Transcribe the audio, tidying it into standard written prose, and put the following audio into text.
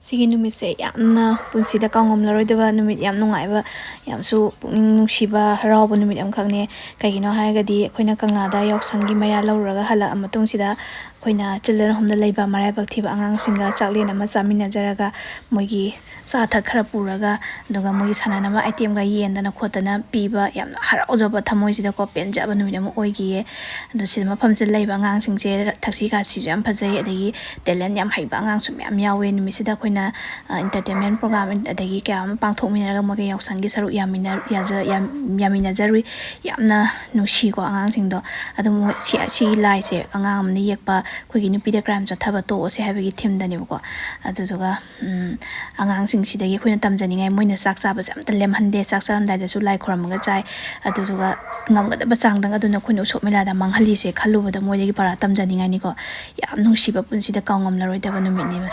Sigi numitse yamna punsida kaungomlaroidaba numit yam nungaibा yamsu pukning nungsiba harauba numit amkhakne kaigino haragadi akhoi kanglada yaosangi maya lauraga hala amatungsida akhoi children home da leiba maraibak thiba angangsingga chaklen ama chaminajaraga moigi cha thak khara puraga aduga moigi sananama item ga yendana khotana piba yamna haraujaba thamoisida ko penjaba numit ama oigiye adu sidama famse leiba angangsingse thaksi ka sisu yam phajai adagi talent yam haiba angangsu myam yawe numisida akhoi entertainment program adagi kya ama pangthokminnaba mogi yaosangi saru yaminajari yamna nusi ko angangsingdo adu si lai se angang amni yekpa khoigi nupida crime chathaba to ose habagi theme dani ko aduga angangsing sidagi khoina tamjaningai moina sak chaba samta lemhande sak saramdai da su lai khoramaga chai aduga ngamgadaba changdang aduna khoina usopmelada manghali se khalubada moidagi para tamjaningai ni ko yam nusiba punsida kaungomlaroidaba numit ni